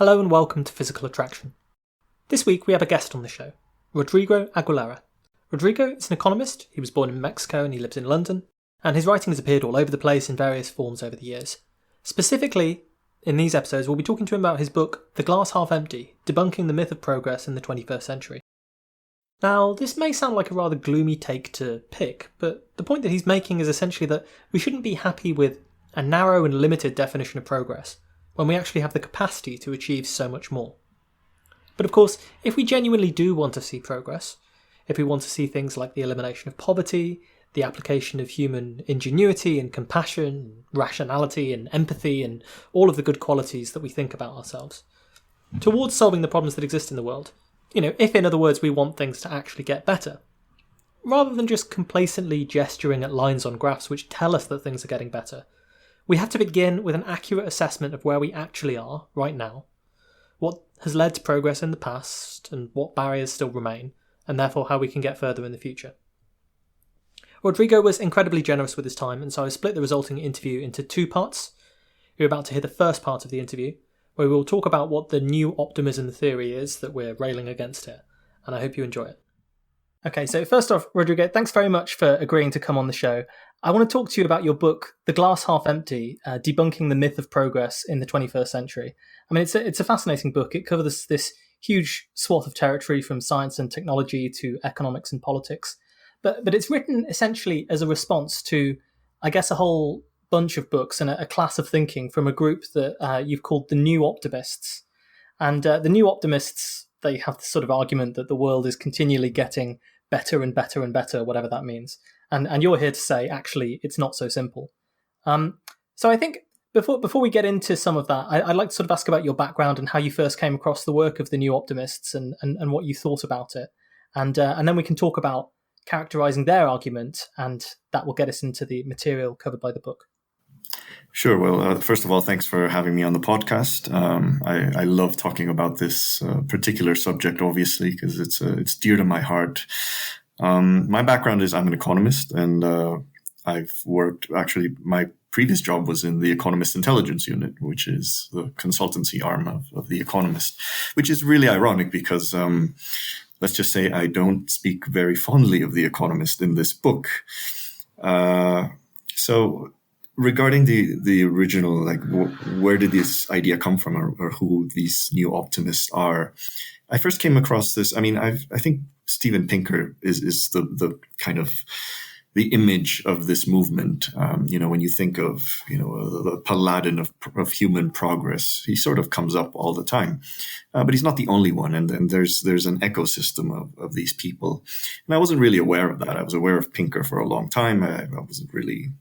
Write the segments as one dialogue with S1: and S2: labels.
S1: Hello and welcome to Physical Attraction. This week we have a guest on the show, Rodrigo Aguilera. Rodrigo is an economist. He was born in Mexico and he lives in London, and his writing has appeared all over the place in various forms over the years. Specifically, in these episodes we'll be talking to him about his book, The Glass Half Empty, Debunking the Myth of Progress in the 21st Century. Now, this may sound like a rather gloomy take to pick, but the point that he's making is essentially that we shouldn't be happy with a narrow and limited definition of progress, when we actually have the capacity to achieve so much more. But of course, if we genuinely do want to see progress, if we want to see things like the elimination of poverty, the application of human ingenuity and compassion, rationality and empathy and all of the good qualities that we think about ourselves, towards solving the problems that exist in the world, if in other words we want things to actually get better, rather than just complacently gesturing at lines on graphs which tell us that things are getting better, we have to begin with an accurate assessment of where we actually are right now, what has led to progress in the past, and what barriers still remain, and therefore how we can get further in the future. Rodrigo was incredibly generous with his time, and so I split the resulting interview into two parts. You're about to hear the first part of the interview, where we will talk about what the new optimism theory is that we're railing against here, and I hope you enjoy it. Okay, so first off, Rodrigo, thanks very much for agreeing to come on the show. I want to talk to you about your book, The Glass Half Empty, Debunking the Myth of Progress in the 21st Century. I mean, it's a fascinating book. It covers this huge swath of territory from science and technology to economics and politics. But it's written essentially as a response to, I guess, a whole bunch of books and a class of thinking from a group that you've called the New Optimists. And the New Optimists, they have this sort of argument that the world is continually getting better and better and better, whatever that means. And you're here to say, actually, it's not so simple. So I think before we get into some of that, I'd like to sort of ask about your background and how you first came across the work of the New Optimists and what you thought about it. And then we can talk about characterizing their argument, and that will get us into the material covered by the book.
S2: Sure. Well, first of all, thanks for having me on the podcast. I love talking about this particular subject, obviously, because it's dear to my heart. My background is I'm an economist, and I've worked, actually, my previous job was in the Economist Intelligence Unit, which is the consultancy arm of the Economist, which is really ironic because, let's just say I don't speak very fondly of the Economist in this book. So regarding the original, like where did this idea come from, or who these New Optimists are, I first came across this. I mean, I think Steven Pinker is the kind of the image of this movement. When you think of the paladin of human progress, he sort of comes up all the time, but he's not the only one. And then there's an ecosystem of these people, and I wasn't really aware of that. I was aware of Pinker for a long time. I wasn't really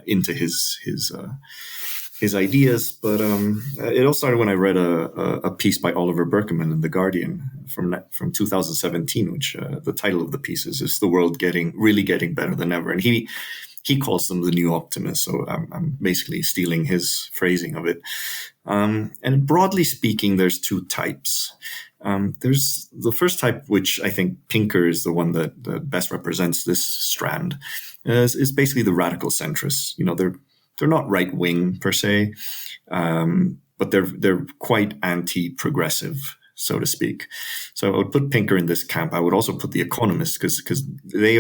S2: into his ideas, but it all started when I read a piece by Oliver Berkman in The Guardian from 2017, which the title of the piece is "The World Really Getting Better Than Ever," and he calls them the New Optimists. So I'm basically stealing his phrasing of it. And broadly speaking, there's two types. There's the first type, which I think Pinker is the one that best represents this strand. Is basically the radical centrists. They're not right wing per se, but they're quite anti-progressive, so to speak. So I would put Pinker in this camp. I would also put the Economist because they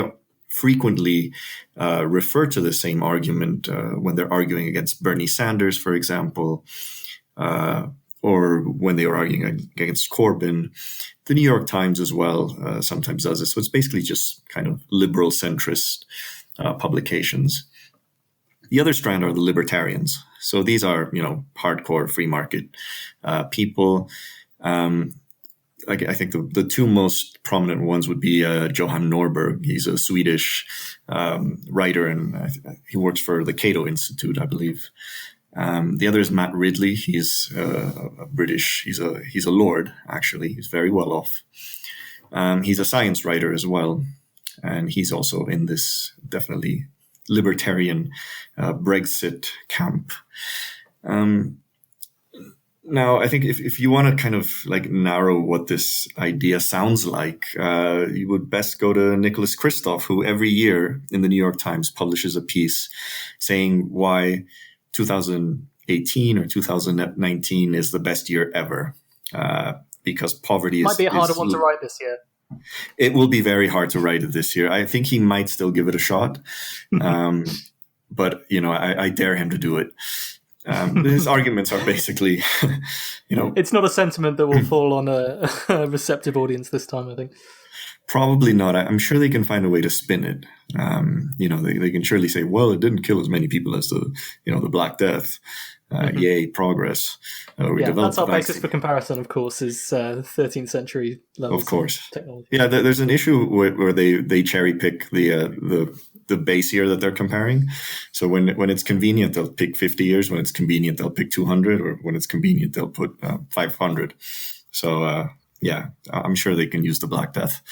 S2: frequently refer to the same argument when they're arguing against Bernie Sanders, for example, or when they were arguing against Corbyn. The New York Times as well sometimes does it. So it's basically just kind of liberal centrist publications. The other strand are the libertarians. So these are, hardcore free market people. I think the two most prominent ones would be Johan Norberg. He's a Swedish writer, and he works for the Cato Institute, I believe. The other is Matt Ridley. He's a British. He's a lord, actually. He's very well off. He's a science writer as well, and he's also in this definitely libertarian Brexit camp. Now, I think if you want to kind of like narrow what this idea sounds like, you would best go to Nicholas Kristof, who every year in the New York Times publishes a piece saying why 2018 or 2019 is the best year ever. because poverty
S1: Might be a harder
S2: is
S1: one to write this year.
S2: It will be very hard to write it this year. I think he might still give it a shot. But, I dare him to do it. His arguments are basically,
S1: It's not a sentiment that will fall on a receptive audience this time, I think.
S2: Probably not. I'm sure they can find a way to spin it. They can surely say, well, it didn't kill as many people as the Black Death. Yay, progress.
S1: That's our basis for comparison, of course, is 13th century levels of technology.
S2: Yeah, there's an issue where they cherry pick the base year that they're comparing. So when it's convenient, they'll pick 50 years. When it's convenient, they'll pick 200, or when it's convenient, they'll put 500. So I'm sure they can use the Black Death.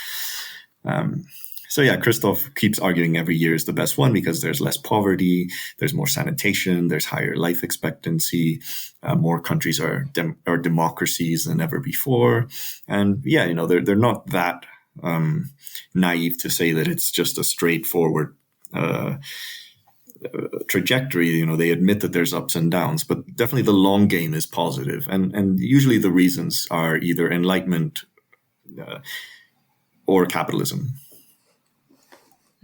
S2: Christoph keeps arguing every year is the best one because there's less poverty, there's more sanitation, there's higher life expectancy, more countries are democracies than ever before. And they're not that naive to say that it's just a straightforward trajectory. They admit that there's ups and downs, but definitely the long game is positive. And usually the reasons are either enlightenment or capitalism.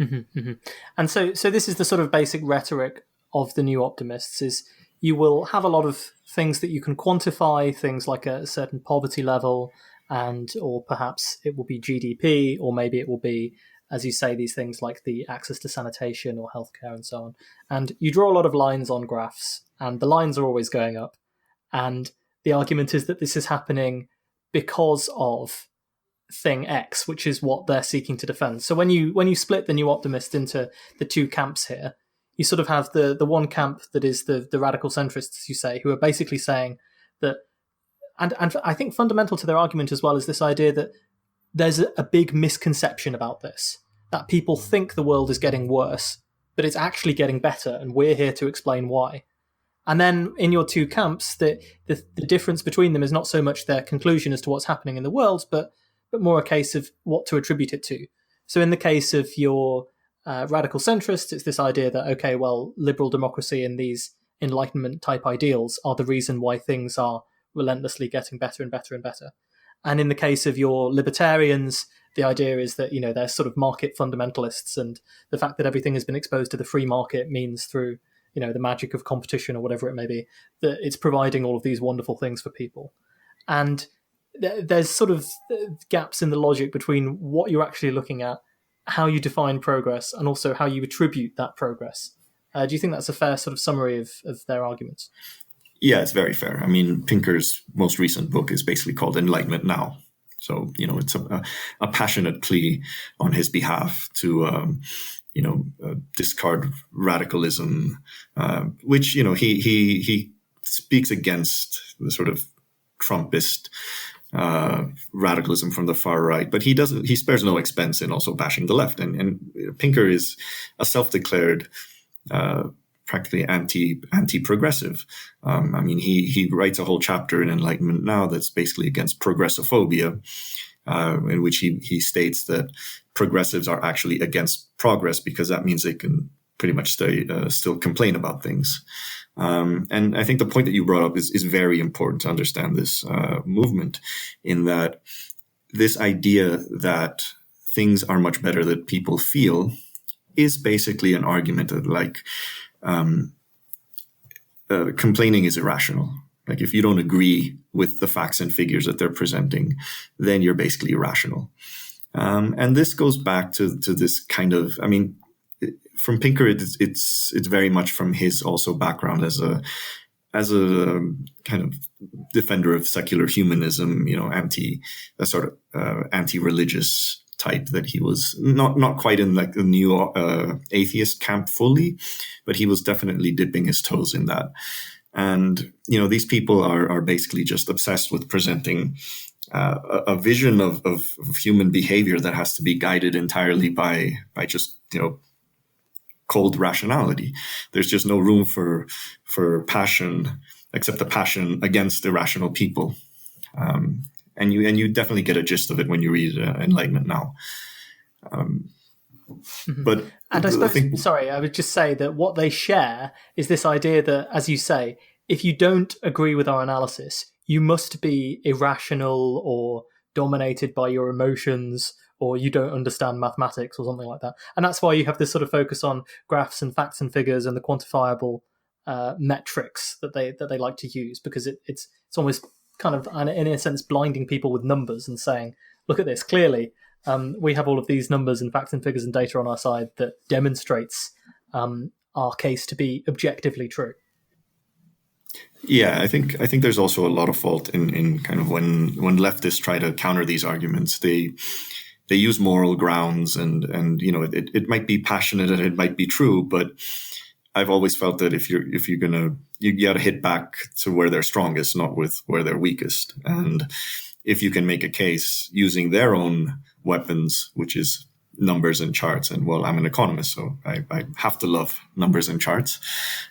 S1: Mm-hmm, mm-hmm. And so this is the sort of basic rhetoric of the new optimists, is you will have a lot of things that you can quantify, things like a certain poverty level, or perhaps it will be GDP, or maybe it will be, as you say, these things like the access to sanitation or healthcare and so on. And you draw a lot of lines on graphs, and the lines are always going up. And the argument is that this is happening because of thing X, which is what they're seeking to defend. So when you split the new optimist into the two camps here, you sort of have the one camp that is the radical centrists, as you say, who are basically saying that, and I think fundamental to their argument as well is this idea that there's a big misconception about this, that people think the world is getting worse, but it's actually getting better, and we're here to explain why. And then in your two camps, the difference between them is not so much their conclusion as to what's happening in the world, but more a case of what to attribute it to. So in the case of your radical centrists, it's this idea that, okay, well, liberal democracy and these Enlightenment type ideals are the reason why things are relentlessly getting better and better and better. And in the case of your libertarians, the idea is that, they're sort of market fundamentalists, and the fact that everything has been exposed to the free market means through, the magic of competition or whatever it may be, that it's providing all of these wonderful things for people. And there's sort of gaps in the logic between what you're actually looking at, how you define progress, and also how you attribute that progress. Do you think that's a fair sort of summary of their arguments?
S2: Yeah, it's very fair. I mean, Pinker's most recent book is basically called Enlightenment Now. So, it's a passionate plea on his behalf to, discard radicalism, which, he speaks against the sort of Trumpist radicalism from the far right, but he spares no expense in also bashing the left. And Pinker is a self-declared practically anti-progressive. He writes a whole chapter in Enlightenment Now that's basically against progressophobia, in which he states that progressives are actually against progress because that means they can pretty much still complain about things. And I think the point that you brought up is very important to understand this movement, in that this idea that things are much better that people feel is basically an argument of complaining is irrational. Like, if you don't agree with the facts and figures that they're presenting, then you're basically irrational. And this goes back to this kind of, from Pinker, it's very much from his also background as a kind of defender of secular humanism, anti-religious type, that he was not quite in like the new atheist camp fully, but he was definitely dipping his toes in that. And, these people are basically just obsessed with presenting a vision of human behavior that has to be guided entirely by just, cold rationality. There's just no room for passion, except the passion against irrational people. And you definitely get a gist of it when you read Enlightenment Now. But
S1: and I suppose, I would just say that what they share is this idea that, as you say, if you don't agree with our analysis, you must be irrational or dominated by your emotions, or you don't understand mathematics or something like that. And that's why you have this sort of focus on graphs and facts and figures and the quantifiable metrics that they like to use, because it's almost kind of, in a sense, blinding people with numbers and saying, look at this, clearly we have all of these numbers and facts and figures and data on our side that demonstrates our case to be objectively true.
S2: Yeah, I think there's also a lot of fault in kind of when leftists try to counter these arguments. They use moral grounds, and it might be passionate and it might be true, but I've always felt that if you're gonna, you got to hit back to where they're strongest, not with where they're weakest. And if you can make a case using their own weapons, which is numbers and charts, and well, I'm an economist, so I have to love numbers and charts.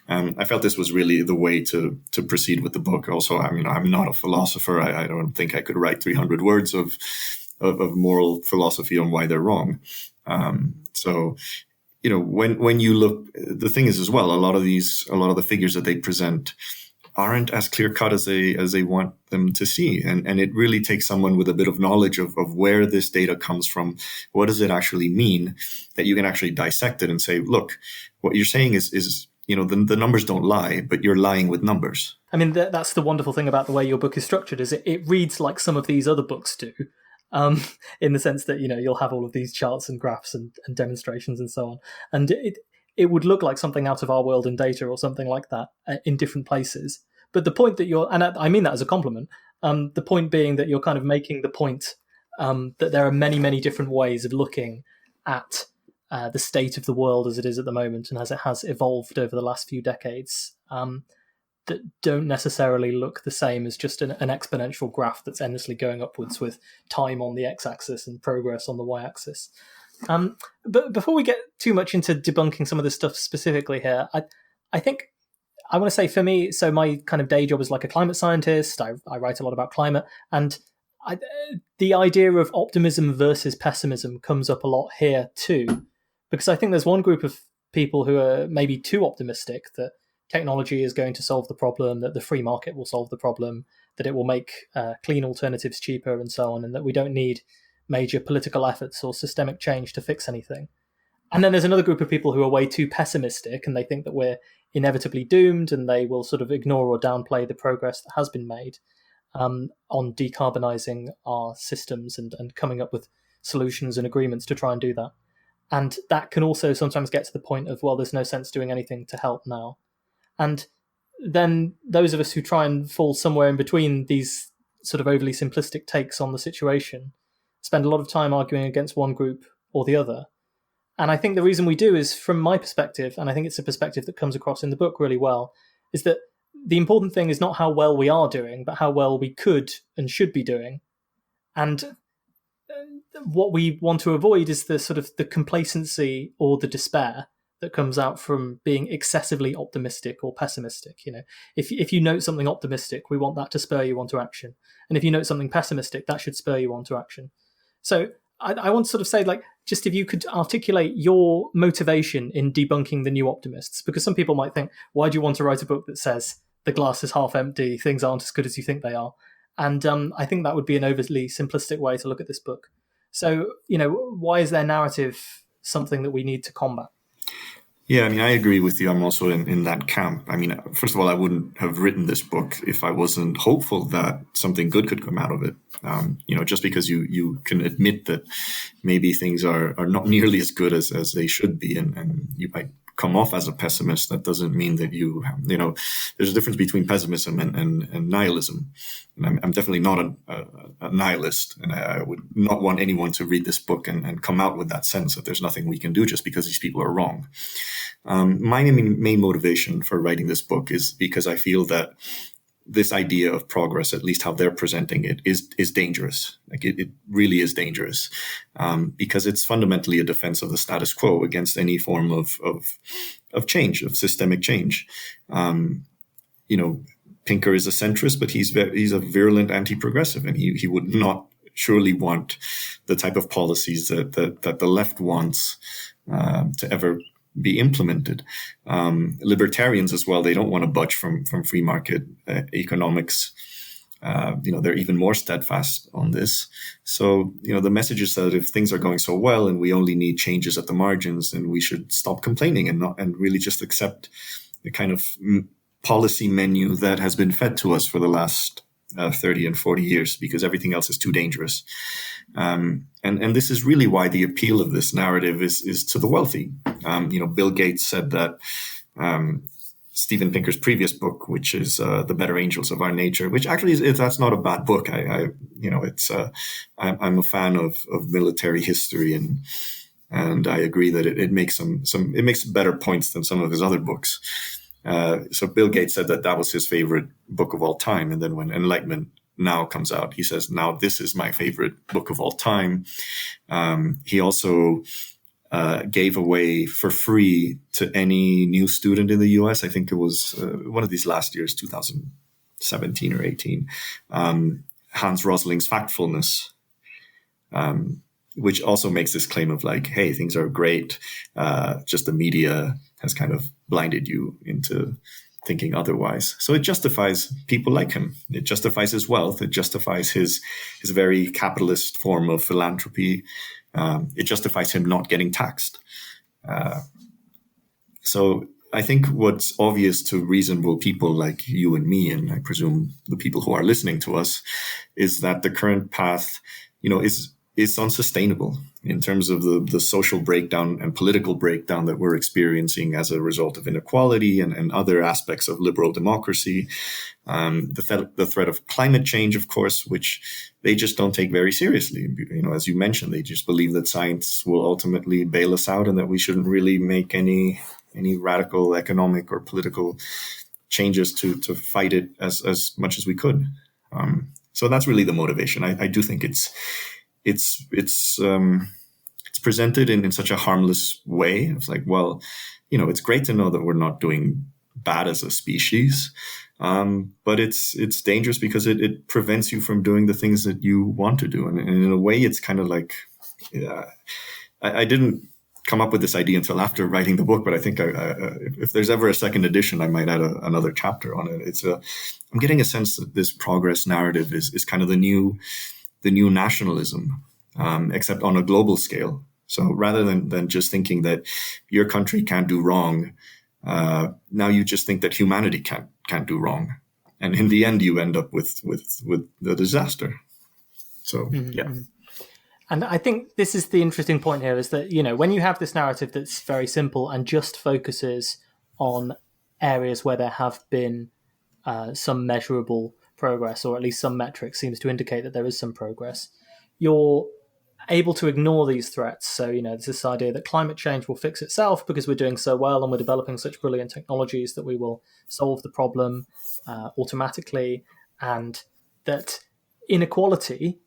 S2: I felt this was really the way to proceed with the book. Also, I mean, I'm not a philosopher. I don't think I could write 300 words of moral philosophy on why they're wrong. So, when you look, the thing is as well, a lot of the figures that they present aren't as clear cut as they want them to see. And it really takes someone with a bit of knowledge of where this data comes from. What does it actually mean, that you can actually dissect it and say, look, what you're saying is the numbers don't lie, but you're lying with numbers.
S1: I mean, that's the wonderful thing about the way your book is structured, is it reads like some of these other books do. In the sense that, you'll have all of these charts and graphs and demonstrations and so on. And it would look like something out of Our World in Data or something like that in different places. But the point that and I mean that as a compliment, the point being that you're kind of making the point that there are many, many different ways of looking at the state of the world as it is at the moment and as it has evolved over the last few decades, that don't necessarily look the same as just an exponential graph that's endlessly going upwards with time on the x-axis and progress on the y-axis. But before we get too much into debunking some of this stuff specifically here, I think I want to say, for me, so my kind of day job is like a climate scientist. I write a lot about climate, and the idea of optimism versus pessimism comes up a lot here too, because I think there's one group of people who are maybe too optimistic that technology is going to solve the problem, that the free market will solve the problem, that it will make clean alternatives cheaper and so on, and that we don't need major political efforts or systemic change to fix anything. And then there's another group of people who are way too pessimistic, and they think that we're inevitably doomed, and they will sort of ignore or downplay the progress that has been made on decarbonising our systems and coming up with solutions and agreements to try and do that. And that can also sometimes get to the point of, well, there's no sense doing anything to help now. And then those of us who try and fall somewhere in between these sort of overly simplistic takes on the situation spend a lot of time arguing against one group or the other. And I think the reason we do is, from my perspective, and I think it's a perspective that comes across in the book really well, is that the important thing is not how well we are doing, but how well we could and should be doing. And what we want to avoid is the sort of the complacency or the despair that comes out from being excessively optimistic or pessimistic. If you note something optimistic, we want that to spur you on to action. And if you note something pessimistic, that should spur you on to action. So I want to sort of say, just if you could articulate your motivation in debunking the new optimists, because some people might think, why do you want to write a book that says the glass is half empty, things aren't as good as you think they are? And I think that would be an overly simplistic way to look at this book. So, why is their narrative something that we need to combat?
S2: Yeah, I mean, I agree with you. I'm also in that camp. I mean, first of all, I wouldn't have written this book if I wasn't hopeful that something good could come out of it. Just because you can admit that maybe things are not nearly as good as they should be, and you might come off as a pessimist, that doesn't mean that there's a difference between pessimism and nihilism. And I'm definitely not a nihilist, and I would not want anyone to read this book and come out with that sense that there's nothing we can do just because these people are wrong. My main motivation for writing this book is because I feel that this idea of progress, at least how they're presenting it, is dangerous. It really is dangerous, because it's fundamentally a defense of the status quo against any form of change, of systemic change. Pinker is a centrist, but he's a virulent anti-progressive, and he would not surely want the type of policies that the left wants to ever be implemented. Libertarians as well, they don't want to budge from free market economics. they're even more steadfast on this. So, the message is that if things are going so well and we only need changes at the margins, then we should stop complaining and really just accept the kind of policy menu that has been fed to us for the last 30 and 40 years, because everything else is too dangerous. And this is really why the appeal of this narrative is to the wealthy. Bill Gates said that Steven Pinker's previous book, which is The Better Angels of Our Nature, which actually that's not a bad book. I'm a fan of military history, and I agree that it makes it makes better points than some of his other books. So Bill Gates said that was his favorite book of all time, and then when Enlightenment Now comes out, he says, "Now this is my favorite book of all time." He also gave away for free to any new student in the US. I think it was one of these last years, 2017 or 18, Hans Rosling's Factfulness, which also makes this claim of like, hey, things are great. Just the media has kind of blinded you into thinking otherwise. So it justifies people like him. It justifies his wealth. It justifies his very capitalist form of philanthropy. It justifies him not getting taxed. So I think what's obvious to reasonable people like you and me, and I presume the people who are listening to us, is that the current path, is unsustainable in terms of the social breakdown and political breakdown that we're experiencing as a result of inequality and other aspects of liberal democracy. The threat of climate change, of course, which they just don't take very seriously. As you mentioned, they just believe that science will ultimately bail us out and that we shouldn't really make any radical economic or political changes to fight it as much as we could. So that's really the motivation. I do think it's presented in such a harmless way. It's like, well, it's great to know that we're not doing bad as a species, but it's dangerous because it prevents you from doing the things that you want to do. And in a way, it's kind of like, I didn't come up with this idea until after writing the book, but I think if there's ever a second edition, I might add another chapter on it. I'm getting a sense that this progress narrative is kind of the new nationalism, except on a global scale. So rather than just thinking that your country can't do wrong, now you just think that humanity can't do wrong, and in the end you end up with the disaster. So yeah.
S1: And I think this is the interesting point here, is that when you have this narrative that's very simple and just focuses on areas where there have been some measurable progress, or at least some metric seems to indicate that there is some progress, you're able to ignore these threats. So, there's this idea that climate change will fix itself because we're doing so well and we're developing such brilliant technologies that we will solve the problem automatically, and that inequality,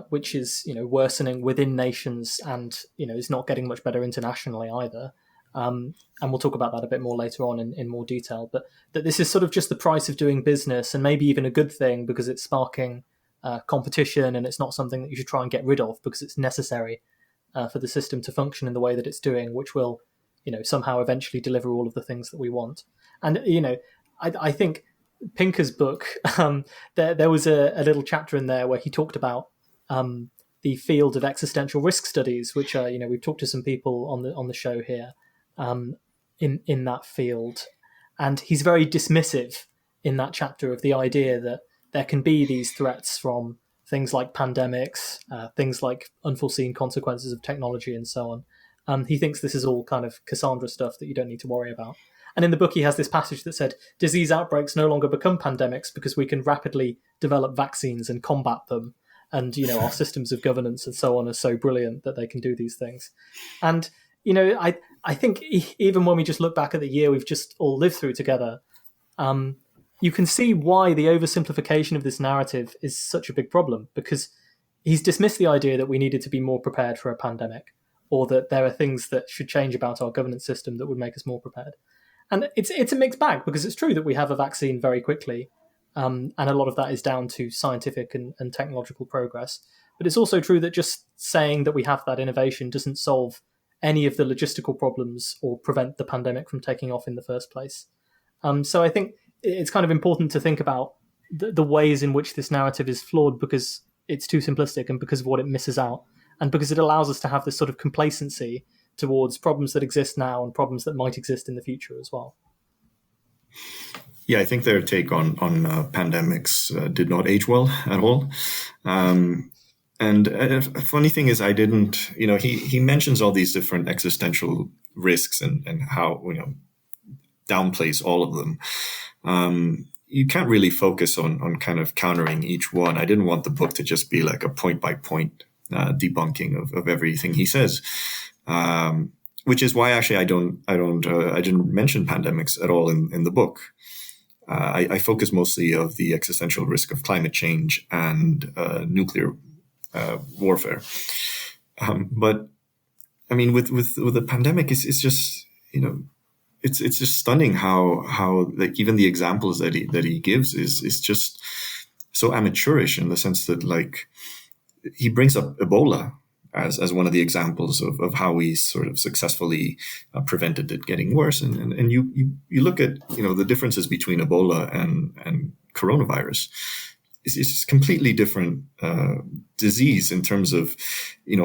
S1: which is, worsening within nations and, is not getting much better internationally either. And we'll talk about that a bit more later on in more detail, but that this is sort of just the price of doing business, and maybe even a good thing because it's sparking competition, and it's not something that you should try and get rid of because it's necessary for the system to function in the way that it's doing, which will, somehow eventually deliver all of the things that we want. And, I think Pinker's book, there was a little chapter in there where he talked about the field of existential risk studies, which we've talked to some people on the show here in that field, and he's very dismissive in that chapter of the idea that there can be these threats from things like pandemics, things like unforeseen consequences of technology, and so on. He thinks this is all kind of Cassandra stuff that you don't need to worry about. And in the book, he has this passage that said, disease outbreaks no longer become pandemics because we can rapidly develop vaccines and combat them. And, our systems of governance and so on are so brilliant that they can do these things. And, I think even when we just look back at the year we've just all lived through together, you can see why the oversimplification of this narrative is such a big problem, because he's dismissed the idea that we needed to be more prepared for a pandemic, or that there are things that should change about our governance system that would make us more prepared. And it's a mixed bag, because it's true that we have a vaccine very quickly, and a lot of that is down to scientific and technological progress. But it's also true that just saying that we have that innovation doesn't solve any of the logistical problems or prevent the pandemic from taking off in the first place. So I think it's kind of important to think about the ways in which this narrative is flawed because it's too simplistic and because of what it misses out, and because it allows us to have this sort of complacency towards problems that exist now and problems that might exist in the future as well.
S2: Yeah, I think their take on pandemics did not age well at all. And a funny thing is, I didn't, he mentions all these different existential risks and how, downplays all of them. You can't really focus on kind of countering each one. I didn't want the book to just be like a point by point debunking of everything he says. Which is why actually I didn't mention pandemics at all in the book. I focus mostly of the existential risk of climate change and nuclear warfare. But I mean, with the pandemic, it's just, it's just stunning how like even the examples that he gives is just so amateurish in the sense that like he brings up Ebola as one of the examples of how we sort of successfully prevented it getting worse. And you look at, the differences between Ebola and coronavirus. It's completely different disease in terms of,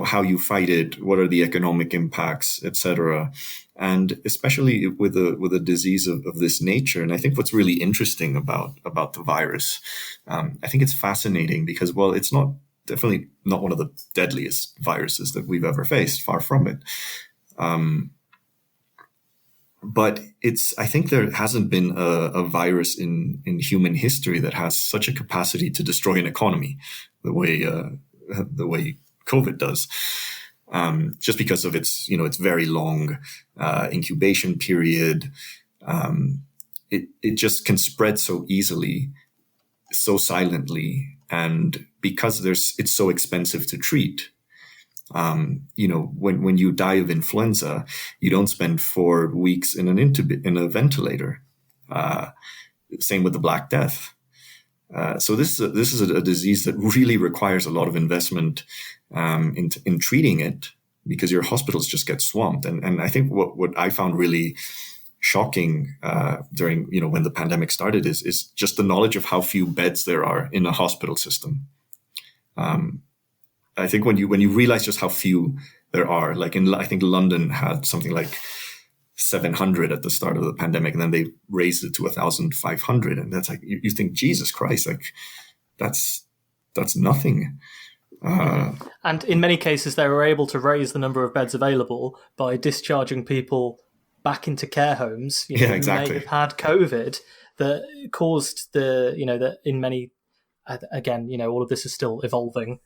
S2: how you fight it, what are the economic impacts, etc. And especially with a disease of this nature. And I think what's really interesting about the virus, I think it's fascinating because, well, it's definitely not one of the deadliest viruses that we've ever faced, far from it. But I think there hasn't been a virus in human history that has such a capacity to destroy an economy the way COVID does. Just because of its very long incubation period. It just can spread so easily, so silently, and because it's so expensive to treat. When you die of influenza, you don't spend 4 weeks in a ventilator. Same with the Black Death. So this is a disease that really requires a lot of investment in treating it, because your hospitals just get swamped. And I think what I found really shocking during when the pandemic started is just the knowledge of how few beds there are in a hospital system. I think when you realize just how few there are, like I think London had something like 700 at the start of the pandemic, and then they raised it to 1,500, and that's like you think, Jesus Christ, like that's nothing.
S1: And in many cases, they were able to raise the number of beds available by discharging people back into care homes, who may have had COVID, that caused that in many, again, all of this is still evolving.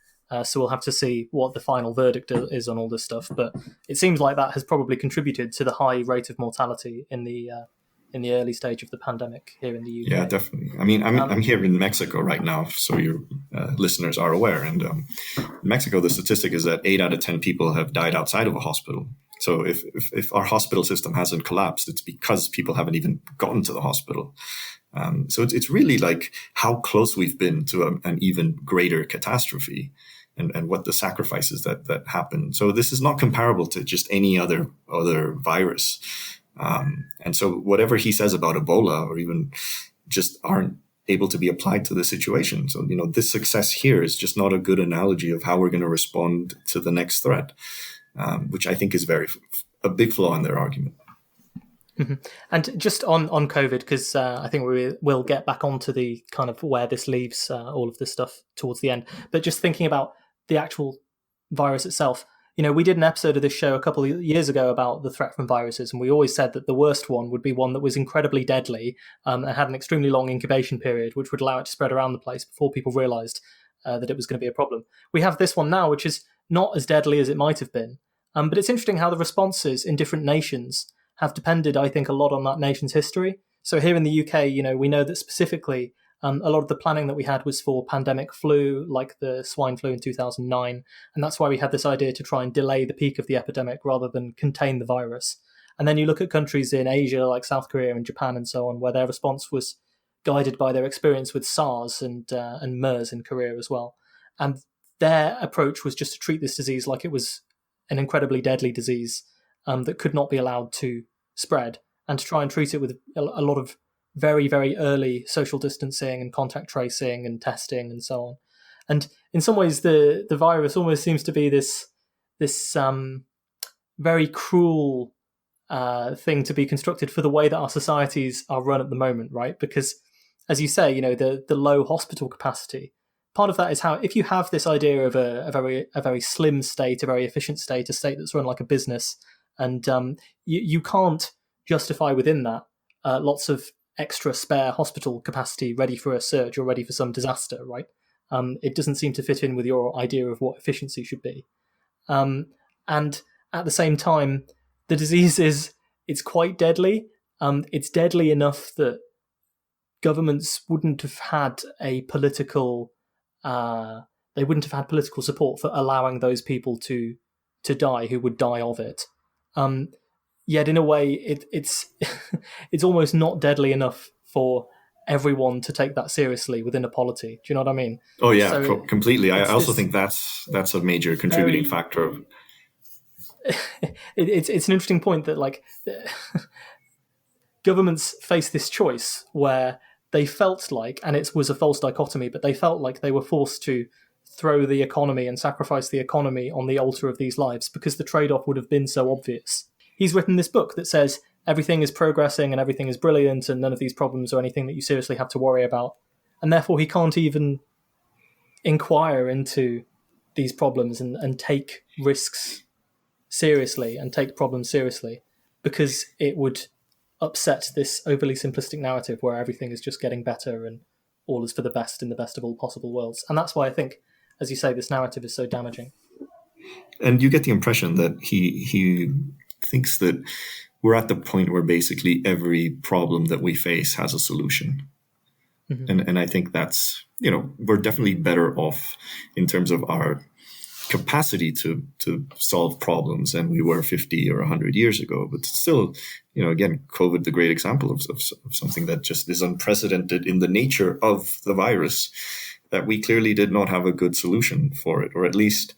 S1: So we'll have to see what the final verdict is on all this stuff. But it seems like that has probably contributed to the high rate of mortality in the early stage of the pandemic here in the UK.
S2: Yeah, definitely. I mean, I'm here in Mexico right now, so your listeners are aware. And in Mexico, the statistic is that 8 out of 10 people have died outside of a hospital. So if our hospital system hasn't collapsed, it's because people haven't even gotten to the hospital. So it's really like how close we've been to an even greater catastrophe. And what the sacrifices that happen. So this is not comparable to just any other virus. And so whatever he says about Ebola or even just aren't able to be applied to the situation. So, this success here is just not a good analogy of how we're going to respond to the next threat, which I think is a big flaw in their argument.
S1: Mm-hmm. And just on COVID, because I think we will get back onto the kind of where this leaves all of this stuff towards the end. But just thinking about the actual virus itself, we did an episode of this show a couple of years ago about the threat from viruses, and we always said that the worst one would be one that was incredibly deadly and had an extremely long incubation period, which would allow it to spread around the place before people realised that it was going to be a problem. We have this one now, which is not as deadly as it might have been, but it's interesting how the responses in different nations have depended, I think, a lot on that nation's history. So here in the UK, we know that specifically a lot of the planning that we had was for pandemic flu, like the swine flu in 2009. And that's why we had this idea to try and delay the peak of the epidemic rather than contain the virus. And then you look at countries in Asia, like South Korea and Japan and so on, where their response was guided by their experience with SARS and MERS in Korea as well. And their approach was just to treat this disease like it was an incredibly deadly disease that could not be allowed to spread, and to try and treat it with a lot of very, very early social distancing and contact tracing and testing and so on. And in some ways, the virus almost seems to be this very cruel thing to be constructed for the way that our societies are run at the moment, right? Because, as you say, the low hospital capacity. Part of that is how, if you have this idea of a very slim state, a very efficient state, a state that's run like a business, and you can't justify within that lots of extra spare hospital capacity ready for a surge or ready for some disaster, right? It doesn't seem to fit in with your idea of what efficiency should be. And at the same time, the disease it's quite deadly. It's deadly enough that governments wouldn't have had a political political support for allowing those people to die who would die of it. Yet in a way, it's it's almost not deadly enough for everyone to take that seriously within a polity. Do you know what I mean?
S2: Oh yeah, completely. I also think that's a major contributing factor.
S1: It's an interesting point that governments face this choice where they felt like, and it was a false dichotomy, but they felt like they were forced to throw the economy and sacrifice the economy on the altar of these lives because the trade-off would have been so obvious. He's written this book that says everything is progressing and everything is brilliant and none of these problems are anything that you seriously have to worry about. And therefore he can't even inquire into these problems and take risks seriously and take problems seriously because it would upset this overly simplistic narrative where everything is just getting better and all is for the best in the best of all possible worlds. And that's why I think, as you say, this narrative is so damaging.
S2: And you get the impression that he thinks that we're at the point where basically every problem that we face has a solution. Mm-hmm. And I think that's, we're definitely better off in terms of our capacity to solve problems than we were 50 or 100 years ago. But still, again, COVID, the great example of something that just is unprecedented in the nature of the virus, that we clearly did not have a good solution for it. Or at least,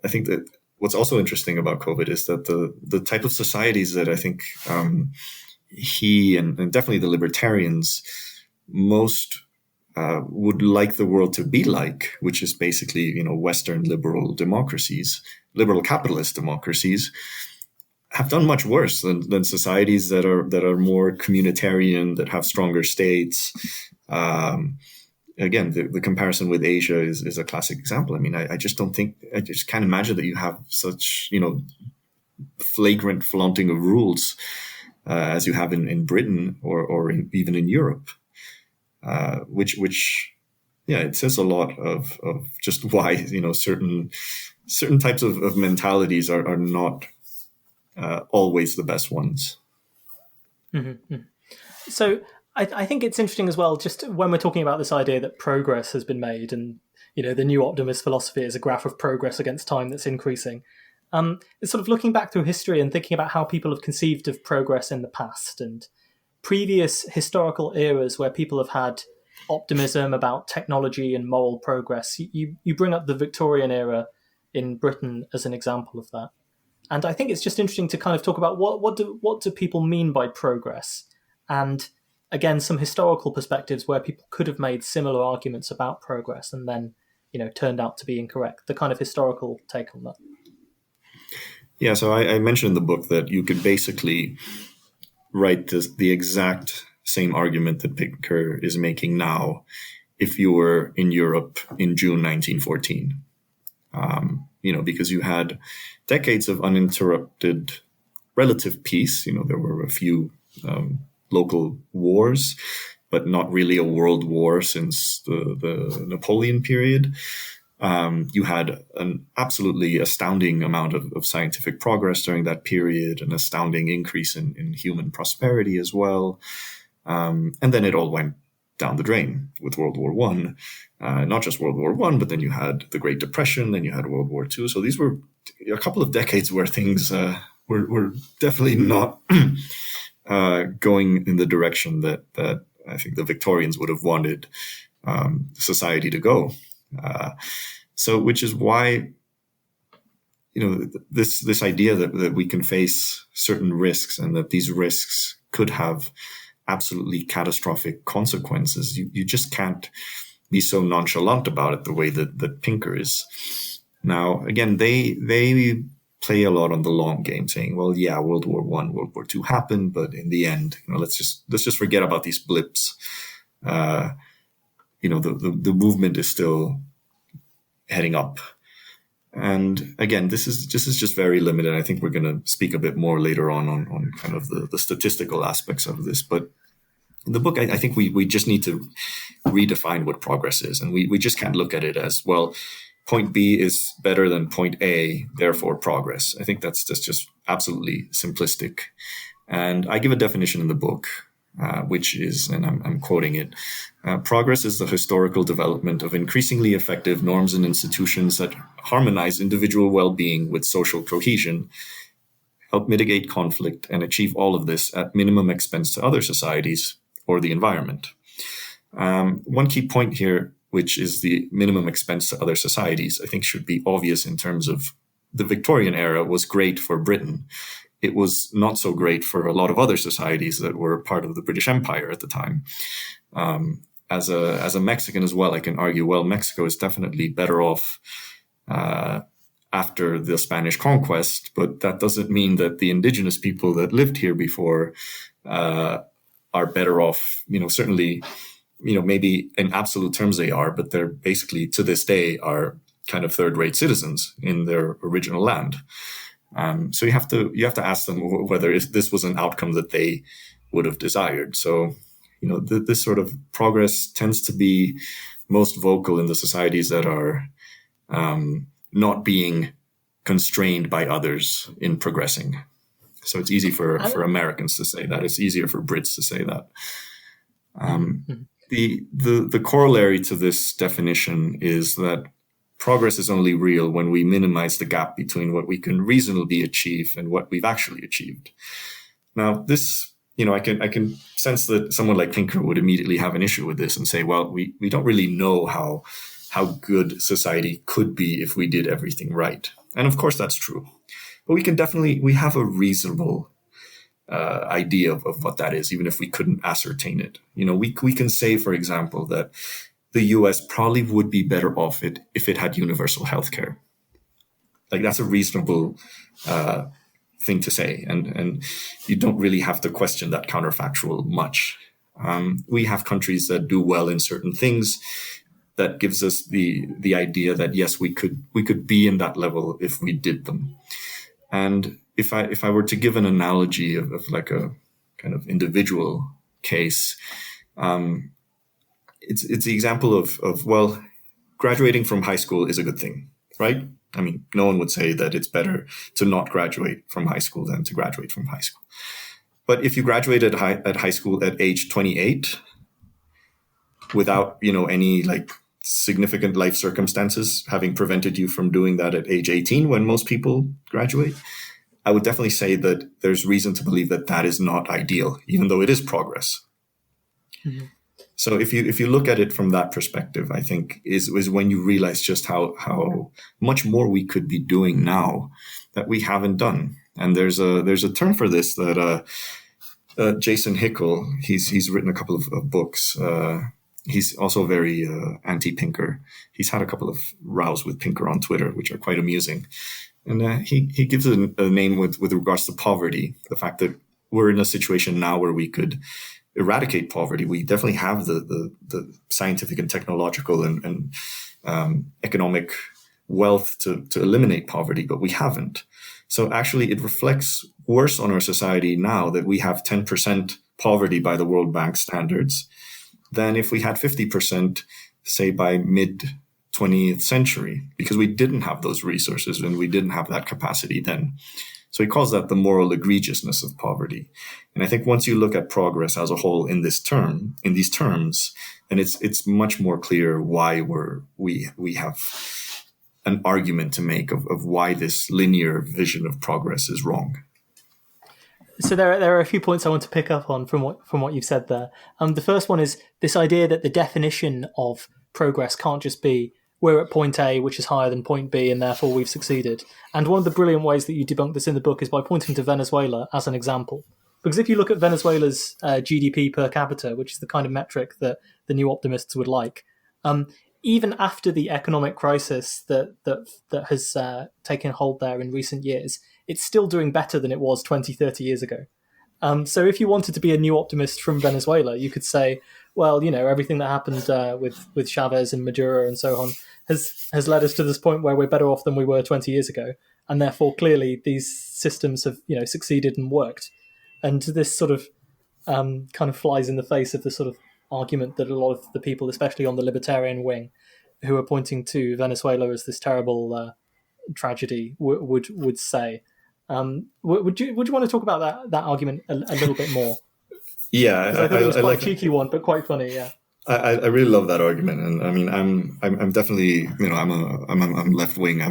S2: I think that what's also interesting about COVID is that the type of societies that I think he and definitely the libertarians most would like the world to be like, which is basically, Western liberal democracies, liberal capitalist democracies, have done much worse than societies that are more communitarian, that have stronger states. Again, the comparison with Asia is a classic example. I mean, I just can't imagine that you have such, flagrant flaunting of rules as you have in Britain or even in Europe. Which it says a lot of just why, certain types of mentalities are not always the best ones.
S1: Mm-hmm. So I think it's interesting as well, just when we're talking about this idea that progress has been made and, the new optimist philosophy is a graph of progress against time that's increasing. It's sort of looking back through history and thinking about how people have conceived of progress in the past and previous historical eras where people have had optimism about technology and moral progress. You bring up the Victorian era in Britain as an example of that. And I think it's just interesting to kind of talk about what do people mean by progress? And again, some historical perspectives where people could have made similar arguments about progress and then, turned out to be incorrect. The kind of historical take on that.
S2: Yeah, so I mentioned in the book that you could basically write the exact same argument that Pinker is making now if you were in Europe in June 1914. Because you had decades of uninterrupted relative peace. There were a few local wars, but not really a world war since the Napoleon period. You had an absolutely astounding amount of scientific progress during that period, an astounding increase in human prosperity as well. And then it all went down the drain with World War One. Not just World War One, but then you had the Great Depression, then you had World War Two. So these were a couple of decades where things were definitely not going in the direction that I think the Victorians would have wanted society to go. So, which is why, this idea that we can face certain risks and that these risks could have absolutely catastrophic consequences. You just can't be so nonchalant about it the way that Pinker is. Now, again, they play a lot on the long game, saying, well, yeah, World War I, World War II happened, but in the end, let's just forget about these blips. The movement is still heading up. And again, this is just very limited. I think we're going to speak a bit more later on kind of the statistical aspects of this. But in the book, I think we just need to redefine what progress is. And we just can't look at it as, well, point B is better than point A, therefore progress. I think that's just absolutely simplistic. And I give a definition in the book, which is, and I'm quoting it, progress is the historical development of increasingly effective norms and institutions that harmonize individual well-being with social cohesion, help mitigate conflict, and achieve all of this at minimum expense to other societies or the environment. One key point here, which is the minimum expense to other societies, I think should be obvious in terms of the Victorian era was great for Britain. It was not so great for a lot of other societies that were part of the British Empire at the time. As a Mexican as well, I can argue, well, Mexico is definitely better off after the Spanish conquest, but that doesn't mean that the indigenous people that lived here before are better off. Certainly, maybe in absolute terms they are, but they're basically to this day are kind of third-rate citizens in their original land. So you have to ask them whether this was an outcome that they would have desired. So, this sort of progress tends to be most vocal in the societies that are not being constrained by others in progressing. So it's easy for Americans to say that. It's easier for Brits to say that. The corollary to this definition is that progress is only real when we minimize the gap between what we can reasonably achieve and what we've actually achieved. Now, this, I can sense that someone like Pinker would immediately have an issue with this and say, well, we don't really know how good society could be if we did everything right. And of course, that's true. But we have a reasonable idea of what that is, even if we couldn't ascertain it. We can say, for example, that the US probably would be better off if it had universal healthcare. Like, that's a reasonable thing to say. And you don't really have to question that counterfactual much. We have countries that do well in certain things. That gives us the idea that, yes, we could be in that level if we did them. And if I were to give an analogy of like a kind of individual case, it's the example of well, graduating from high school is a good thing, right? I mean, no one would say that it's better to not graduate from high school than to graduate from high school. But if you graduated at high school at age 28 without, any like significant life circumstances having prevented you from doing that at age 18 when most people graduate, I would definitely say that there's reason to believe that that is not ideal, even though it is progress. Mm-hmm. So if you look at it from that perspective, I think is when you realize just how much more we could be doing now that we haven't done. And there's a term for this that Jason Hickel, he's written a couple of books. He's also very anti-Pinker. He's had a couple of rows with Pinker on Twitter, which are quite amusing. And he gives it a name with regards to poverty, the fact that we're in a situation now where we could eradicate poverty. We definitely have the scientific and technological and economic wealth to eliminate poverty, but we haven't. So actually it reflects worse on our society now that we have 10% poverty by the World Bank standards than if we had 50%, say, by mid-20th century, because we didn't have those resources and we didn't have that capacity then. So he calls that the moral egregiousness of poverty. And I think once you look at progress as a whole in these terms, then it's much more clear why we have an argument to make of why this linear vision of progress is wrong.
S1: So there are a few points I want to pick up on from what you've said there. The first one is this idea that the definition of progress can't just be we're at point A, which is higher than point B, and therefore we've succeeded. And one of the brilliant ways that you debunk this in the book is by pointing to Venezuela as an example. Because if you look at Venezuela's GDP per capita, which is the kind of metric that the new optimists would like, even after the economic crisis that has taken hold there in recent years, it's still doing better than it was 20, 30 years ago. So if you wanted to be a new optimist from Venezuela, you could say, well, everything that happened with Chavez and Maduro and so on has led us to this point where we're better off than we were 20 years ago. And therefore, clearly, these systems have succeeded and worked. And this sort of kind of flies in the face of the sort of argument that a lot of the people, especially on the libertarian wing, who are pointing to Venezuela as this terrible tragedy, would say. Would you want to talk about that argument a little bit more?
S2: Yeah,
S1: I thought it was quite a cheeky one, but quite funny. Yeah,
S2: I really love that argument, and I mean, I'm definitely I'm left wing.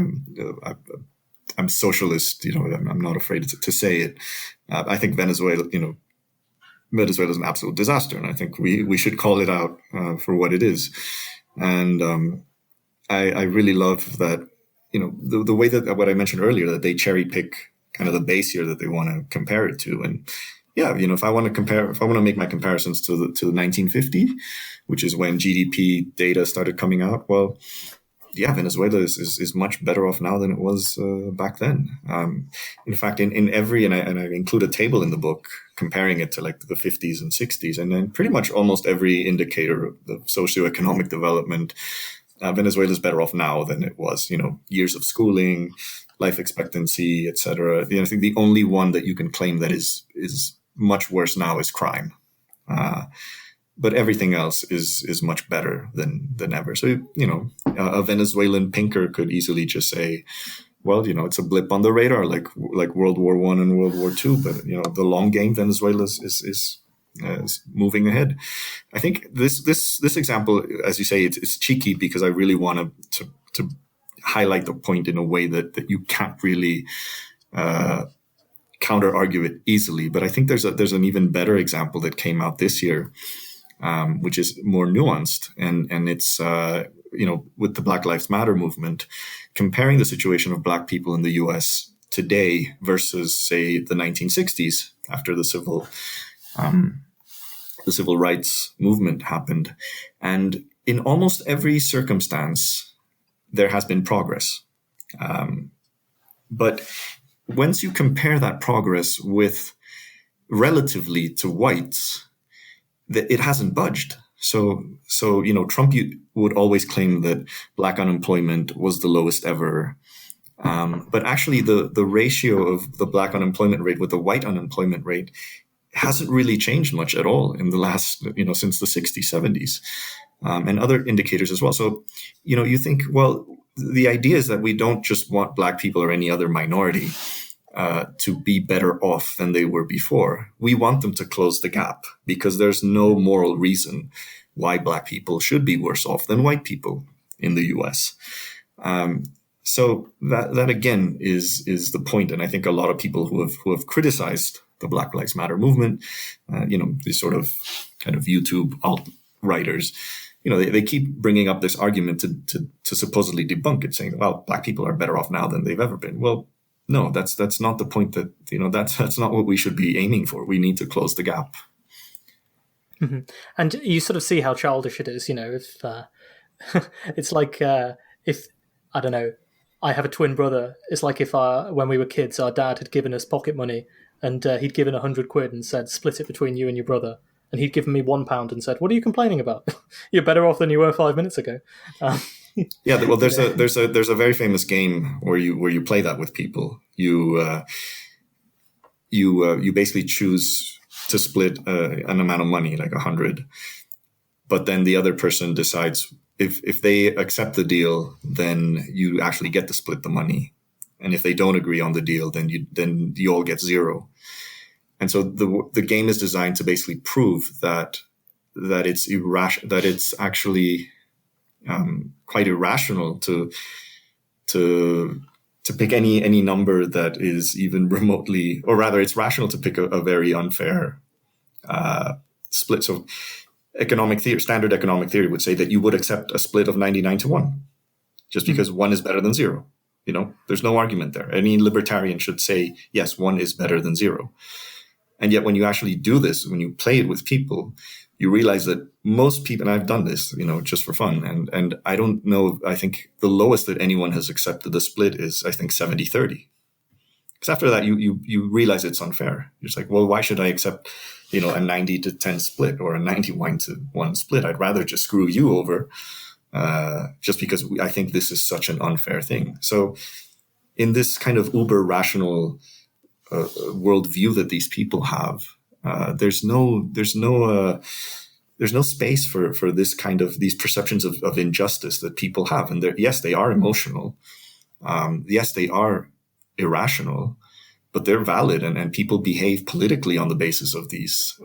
S2: I'm socialist. I'm not afraid to say it. I think Venezuela is an absolute disaster, and I think we should call it out for what it is. And I really love that. The way that what I mentioned earlier, that they cherry pick kind of the base year that they want to compare it to. And yeah, if I want to make my comparisons to 1950, which is when GDP data started coming out, well, yeah, Venezuela is much better off now than it was back then. In fact, in every, and I include a table in the book comparing it to like the 50s and 60s, and then pretty much almost every indicator of the socioeconomic development, Venezuela is better off now than it was. Years of schooling, life expectancy, etc. I think the only one that you can claim that is much worse now is crime. But everything else is much better than ever. So, a Venezuelan pinker could easily just say, well, it's a blip on the radar, like World War I and World War II. But, the long game, Venezuela is moving ahead. I think this example, as you say, it's cheeky because I really want to highlight the point in a way that you can't really counter argue it easily. But I think there's an even better example that came out this year, which is more nuanced, and it's with the Black Lives Matter movement, comparing the situation of Black people in the U.S. today versus, say, the 1960s after the civil rights movement happened. And in almost every circumstance, there has been progress. But once you compare that progress with relatively to whites, it hasn't budged. So Trump would always claim that Black unemployment was the lowest ever. But actually the ratio of the Black unemployment rate with the white unemployment rate hasn't really changed much at all in the last, since the 60s, 70s, and other indicators as well. So, you think, well, the idea is that we don't just want Black people or any other minority to be better off than they were before. We want them to close the gap because there's no moral reason why Black people should be worse off than white people in the US. So that again is the point. And I think a lot of people who have criticized the Black Lives Matter movement, these sort of kind of YouTube alt writers, they keep bringing up this argument to supposedly debunk it, saying, well, Black people are better off now than they've ever been. Well, no, that's not the point. That that's not what we should be aiming for. We need to close the gap.
S1: Mm-hmm. And you sort of see how childish it is. If it's like if I don't know, I have a twin brother. It's like if when we were kids, our dad had given us pocket money and he'd given 100 quid and said, split it between you and your brother. And he'd given me £1 and said, what are you complaining about? You're better off than you were 5 minutes ago.
S2: Yeah, well, there's a very famous game where you play that with people. You basically choose to split an amount of money, like 100, but then the other person decides if they accept the deal, then you actually get to split the money, and if they don't agree on the deal, then you all get 0. And so the game is designed to basically prove that it's irrational, that it's actually quite irrational to pick any number that is even remotely, or rather, it's rational to pick a very unfair split. So, standard economic theory would say that you would accept a split of 99-1, just because 1 is better than 0. There's no argument there. Any libertarian should say yes, 1 is better than 0. And yet when you actually do this, when you play it with people, you realize that most people, and I've done this, just for fun. And I don't know, I think the lowest that anyone has accepted the split is, I think, 70-30. Because after that, you realize it's unfair. You're just like, well, why should I accept, a 90-10 split or a 91-1 split? I'd rather just screw you over, just because I think this is such an unfair thing. So in this kind of uber rational worldview that these people have, there's no space for this kind of these perceptions of injustice that people have. And yes, they are emotional. Yes, they are irrational, but they're valid, and people behave politically on the basis of these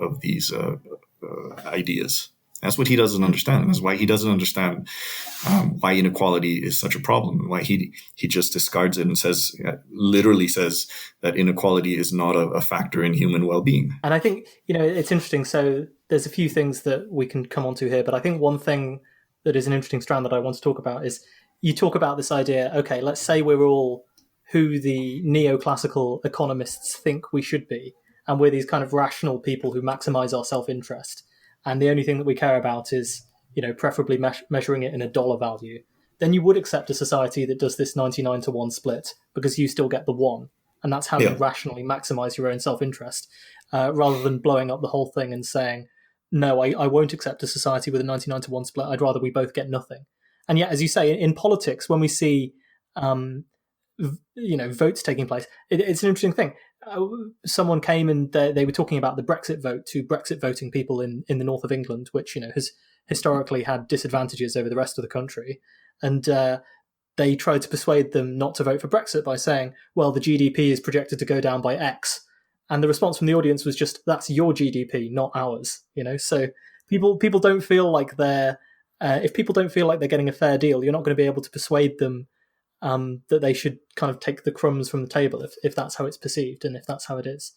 S2: ideas. That's what he doesn't understand. That's why he doesn't understand why inequality is such a problem, and why he just discards it and literally says that inequality is not a factor in human well-being.
S1: And I think, it's interesting. So there's a few things that we can come onto here, but I think one thing that is an interesting strand that I want to talk about is you talk about this idea, okay, let's say we're all who the neoclassical economists think we should be, and we're these kind of rational people who maximize our self-interest. And the only thing that we care about is, preferably measuring it in a dollar value, then you would accept a society that does this 99-1 split, because you still get the one. And that's how you rationally maximize your own self-interest, rather than blowing up the whole thing and saying, no, I won't accept a society with a 99-1 split. I'd rather we both get nothing. And yet, as you say, in politics, when we see, votes taking place, it's an interesting thing. Someone came and they were talking about the Brexit vote to Brexit voting people in the north of England, which has historically had disadvantages over the rest of the country, and they tried to persuade them not to vote for Brexit by saying, well, the GDP is projected to go down by X, and the response from the audience was just, that's your GDP, not ours. So people don't feel like if people don't feel like they're getting a fair deal, you're not going to be able to persuade them that they should kind of take the crumbs from the table if that's how it's perceived and if that's how it is.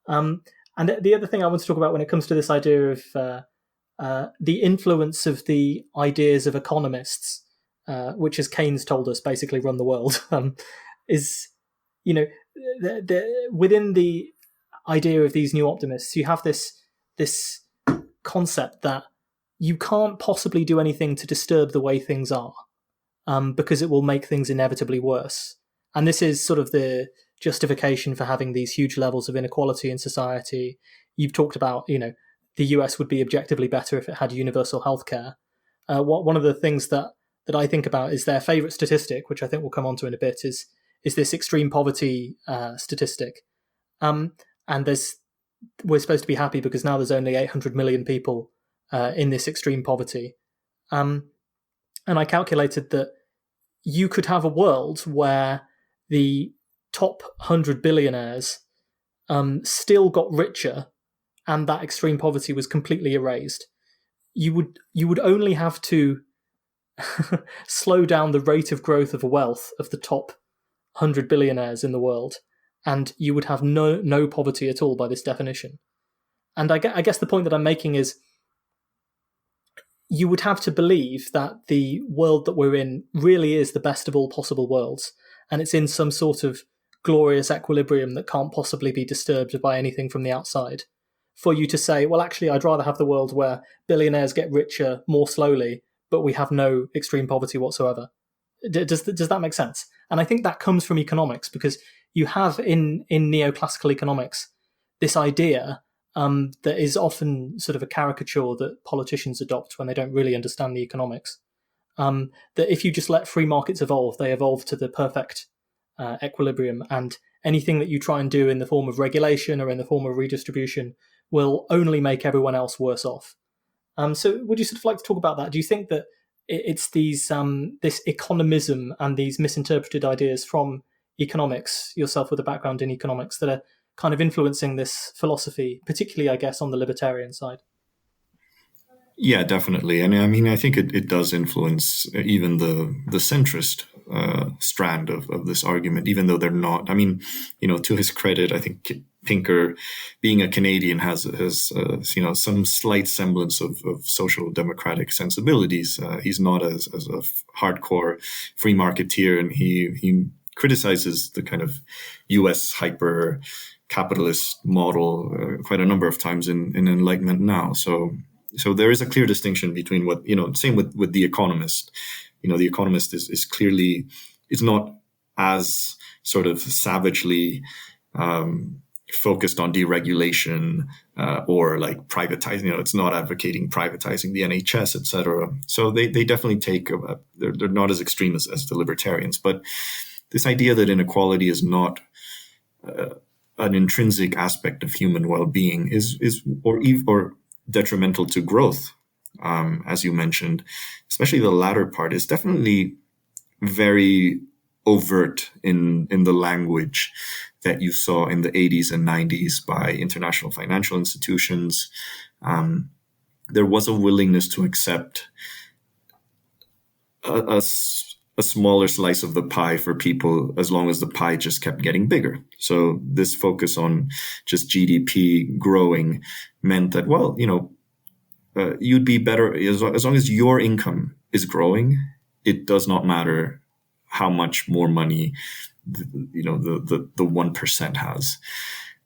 S1: And the other thing I want to talk about when it comes to this idea of the influence of the ideas of economists, which, as Keynes told us, basically run the world, is, within the idea of these new optimists, you have this concept that you can't possibly do anything to disturb the way things are, because it will make things inevitably worse. And this is sort of the justification for having these huge levels of inequality in society. You've talked about, the US would be objectively better if it had universal healthcare. One of the things that I think about is their favorite statistic, which I think we'll come on to in a bit, is this extreme poverty statistic. And we're supposed to be happy because now there's only 800 million people in this extreme poverty. And I calculated that you could have a world where the top 100 billionaires still got richer and that extreme poverty was completely erased. You would only have to slow down the rate of growth of wealth of the top 100 billionaires in the world, and you would have no poverty at all by this definition. And I guess the point that I'm making is you would have to believe that the world that we're in really is the best of all possible worlds, and it's in some sort of glorious equilibrium that can't possibly be disturbed by anything from the outside, for you to say, well, actually, I'd rather have the world where billionaires get richer more slowly, but we have no extreme poverty whatsoever. Does that make sense? And I think that comes from economics, because you have in neoclassical economics this idea that is often sort of a caricature that politicians adopt when they don't really understand the economics. That if you just let free markets evolve, they evolve to the perfect equilibrium, and anything that you try and do in the form of regulation or in the form of redistribution will only make everyone else worse off. So would you sort of like to talk about that? Do you think that it's these this economism and these misinterpreted ideas from economics, yourself with a background in economics, that are kind of influencing this philosophy, particularly, I guess, on the libertarian side?
S2: Yeah, definitely. And I mean, I think it does influence even the centrist strand of this argument, even though they're not. I mean, to his credit, I think Pinker, being a Canadian, has some slight semblance of social democratic sensibilities. He's not as a hardcore free marketeer, and he criticizes the kind of U.S. hyper capitalist model quite a number of times in Enlightenment Now. So there is a clear distinction between what, same with The Economist. The Economist is clearly, is not as sort of savagely focused on deregulation or like privatizing. It's not advocating privatizing the NHS, etc. So they definitely take they're not as extreme as the libertarians. But this idea that inequality is not an intrinsic aspect of human well-being is or detrimental to growth, as you mentioned, especially the latter part, is definitely very overt in the language that you saw in the 80s and 90s by international financial institutions. There was a willingness to accept a smaller slice of the pie for people as long as the pie just kept getting bigger. So this focus on just GDP growing meant that, well, you'd be better as long as your income is growing. It does not matter how much more money the 1% has.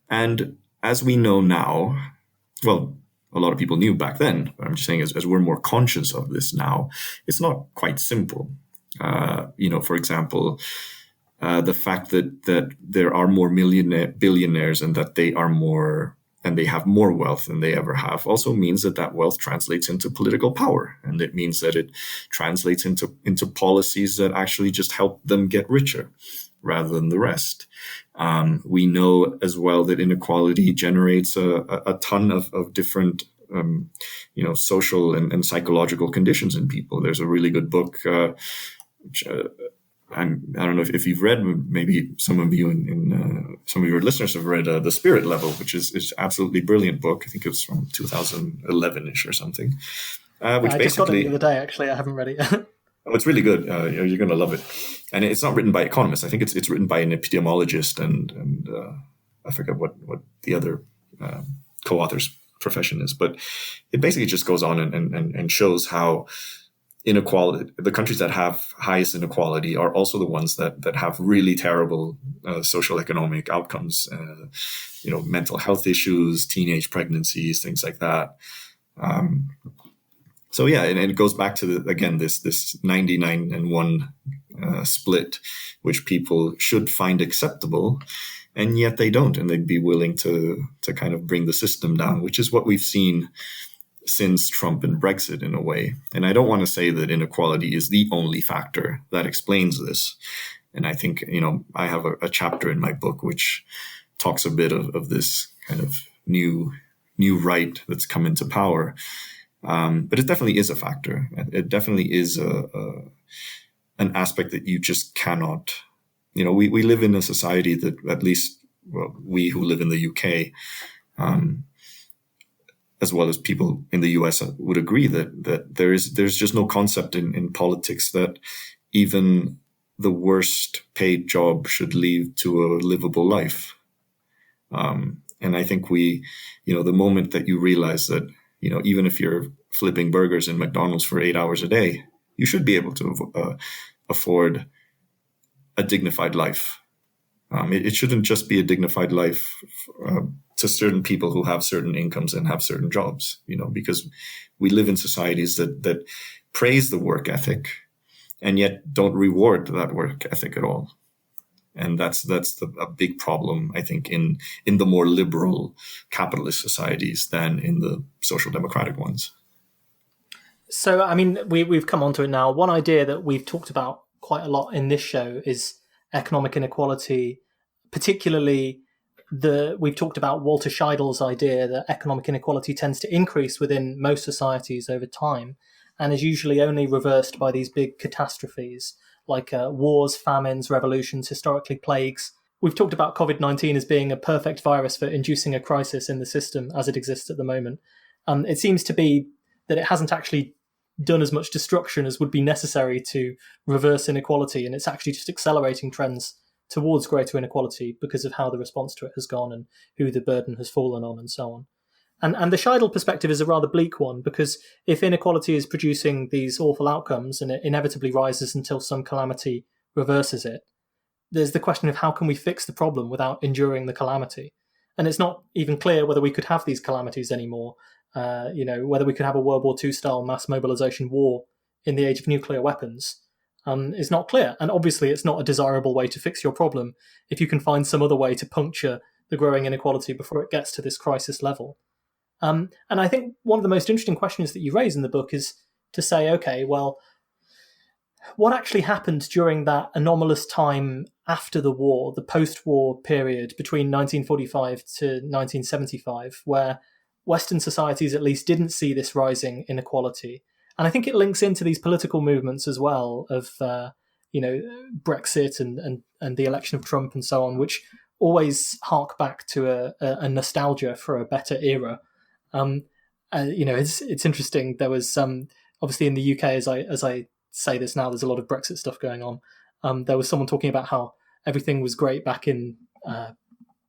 S2: And as we know now, well, a lot of people knew back then, but I'm just saying as we're more conscious of this now, it's not quite simple. For example, the fact that there are more billionaires and that they are more and they have more wealth than they ever have also means that wealth translates into political power. And it means that it translates into policies that actually just help them get richer rather than the rest. We know as well that inequality generates a ton of different social and psychological conditions in people. There's a really good book, which I don't know if you've read, maybe some of you some of your listeners have read The Spirit Level, which is absolutely brilliant book. I think it's from 2011-ish or something. Which
S1: I just got it the other day, actually. I haven't read it yet.
S2: Oh, it's really good. You're going to love it. And it's not written by economists. I think it's written by an epidemiologist and I forget what the other co-author's profession is. But it basically just goes on and shows how inequality, the countries that have highest inequality are also the ones that have really terrible social economic outcomes, mental health issues, teenage pregnancies, things like that. So yeah, and it goes back to this 99 and 1 split, which people should find acceptable, and yet they don't, and they'd be willing to kind of bring the system down, which is what we've seen since Trump and Brexit in a way. And I don't want to say that inequality is the only factor that explains this. And I think, I have a chapter in my book which talks a bit of this kind of new right that's come into power. But it definitely is a factor. It definitely is an aspect that you just cannot, we live in a society that at least, we who live in the UK, as well as people in the US would agree that there's just no concept in politics that even the worst paid job should lead to a livable life. And I think the moment that you realize that, even if you're flipping burgers in McDonald's for 8 hours a day, you should be able to afford a dignified life. It shouldn't just be a dignified life to certain people who have certain incomes and have certain jobs, because we live in societies that praise the work ethic and yet don't reward that work ethic at all. And that's a big problem, I think, in the more liberal capitalist societies than in the social democratic ones.
S1: So, I mean, we've come on to it now. One idea that we've talked about quite a lot in this show is economic inequality, particularly we've talked about Walter Scheidel's idea that economic inequality tends to increase within most societies over time and is usually only reversed by these big catastrophes like wars, famines, revolutions, historically plagues. We've talked about COVID-19 as being a perfect virus for inducing a crisis in the system as it exists at the moment. It seems to be that it hasn't actually done as much destruction as would be necessary to reverse inequality, and it's actually just accelerating trends towards greater inequality because of how the response to it has gone and who the burden has fallen on and so on. And the Scheidel perspective is a rather bleak one, because if inequality is producing these awful outcomes and it inevitably rises until some calamity reverses it, there's the question of how can we fix the problem without enduring the calamity. And it's not even clear whether we could have these calamities anymore. Whether we could have a World War II style mass mobilization war in the age of nuclear weapons is not clear. And obviously, it's not a desirable way to fix your problem if you can find some other way to puncture the growing inequality before it gets to this crisis level. And I think one of the most interesting questions that you raise in the book is to say, okay, well, what actually happened during that anomalous time after the war, the post-war period between 1945 to 1975, where Western societies at least didn't see this rising inequality? And I think it links into these political movements as well of, Brexit and the election of Trump and so on, which always hark back to a nostalgia for a better era. It's interesting. There was obviously in the UK, as I say this now, there's a lot of Brexit stuff going on. There was someone talking about how everything was great back in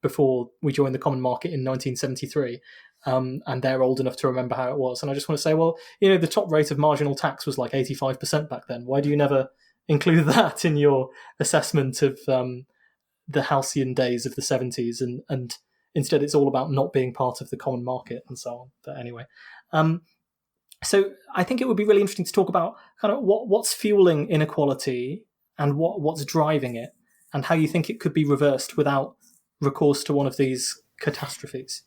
S1: before we joined the common market in 1973, and they're old enough to remember how it was. And I just want to say, well, the top rate of marginal tax was like 85% back then. Why do you never include that in your assessment of the halcyon days of the 70s? And instead, it's all about not being part of the common market and so on. But anyway. So I think it would be really interesting to talk about kind of what's fueling inequality and what's driving it, and how you think it could be reversed without recourse to one of these catastrophes.